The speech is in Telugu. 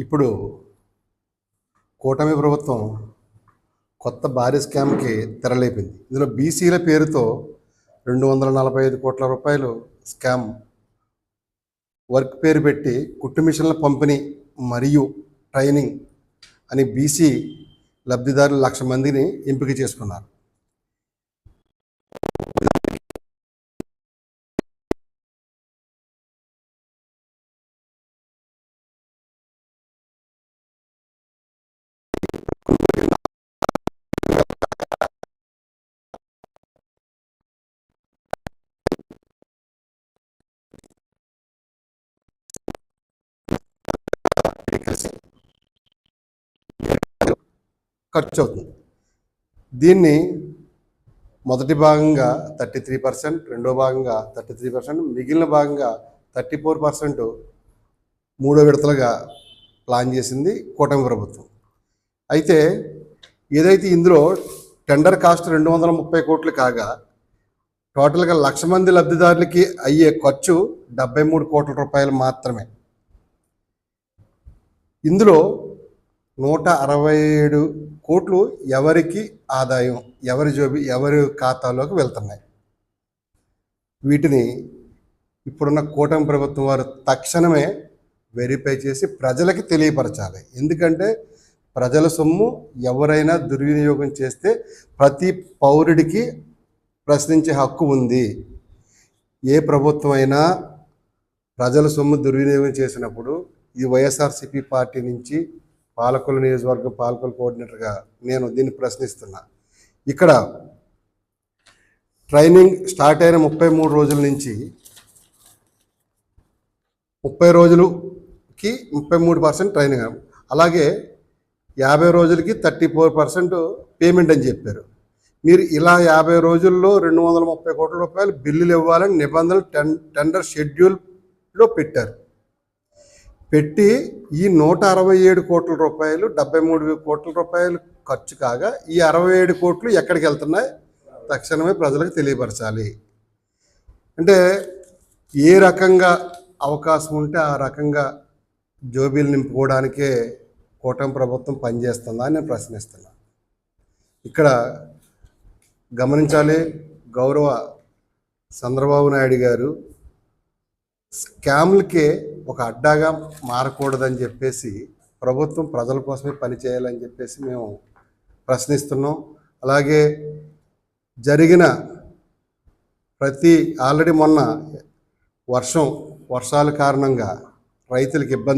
ఇప్పుడు కూటమి ప్రభుత్వం కొత్త భారీ స్కామ్కి తెరలేపింది. ఇందులో బీసీల పేరుతో 245 కోట్ల రూపాయలు స్కామ్ వర్క్ పేరు పెట్టి కుట్టు మిషన్ల పంపిణీ మరియు ట్రైనింగ్ అని బీసీ లబ్ధిదారులు 1,00,000 మందిని ఎంపిక చేసుకున్నారు. ఖర్చు అవుతుంది. దీన్ని మొదటి భాగంగా 33%, రెండో భాగంగా 33%, మిగిలిన భాగంగా 34% మూడో విడతలుగా ప్లాన్ చేసింది కూటమి ప్రభుత్వం. అయితే ఏదైతే ఇందులో టెండర్ కాస్ట్ 230 కోట్లు కాగా టోటల్గా 1,00,000 మంది లబ్ధిదారులకి అయ్యే ఖర్చు 73 కోట్ల రూపాయలు మాత్రమే. ఇందులో 167 కోట్లు ఎవరికి ఆదాయం, ఎవరి ఖాతాలోకి వెళ్తున్నాయి. వీటిని ఇప్పుడున్న కూటమి ప్రభుత్వం వారు తక్షణమే వెరిఫై చేసి ప్రజలకి తెలియపరచాలి. ఎందుకంటే ప్రజల సొమ్ము ఎవరైనా దుర్వినియోగం చేస్తే ప్రతి పౌరుడికి ప్రశ్నించే హక్కు ఉంది. ఏ ప్రభుత్వం అయినా ప్రజల సొమ్ము దుర్వినియోగం చేసినప్పుడు ఈ వైఎస్ఆర్సీపీ పార్టీ నుంచి పాలకొల్లు నియోజకవర్గం పాలకొల్లు కోఆర్డినేటర్గా నేను దీన్ని ప్రశ్నిస్తున్నా. ఇక్కడ ట్రైనింగ్ స్టార్ట్ అయిన 33 రోజుల నుంచి 30 రోజులకి 33% ట్రైనింగ్, అలాగే 50 రోజులకి 34% పేమెంట్ అని చెప్పారు. మీరు ఇలా 50 రోజుల్లో 230 కోట్ల రూపాయలు బిల్లులు ఇవ్వాలని నిబంధనలు టెండర్ షెడ్యూల్లో పెట్టి ఈ 167 కోట్ల రూపాయలు 73 కోట్ల రూపాయలు ఖర్చు కాగా ఈ 67 కోట్లు ఎక్కడికి వెళ్తున్నాయి తక్షణమే ప్రజలకు తెలియపరచాలి. అంటే ఏ రకంగా అవకాశం ఉంటే ఆ రకంగా జోబీలు నింపుకోవడానికే కూటమి ప్రభుత్వం పనిచేస్తుందా అని నేను ప్రశ్నిస్తున్నాను. ఇక్కడ గమనించాలి, గౌరవ చంద్రబాబు నాయుడు గారు స్కామ్లకే ఒక అడ్డాగా మారకూడదని చెప్పేసి ప్రభుత్వం ప్రజల కోసమే పనిచేయాలని చెప్పేసి మేము ప్రశ్నిస్తున్నాం. అలాగే జరిగిన ఆల్రెడీ మొన్న వర్షాల కారణంగా రైతులకు ఇబ్బంది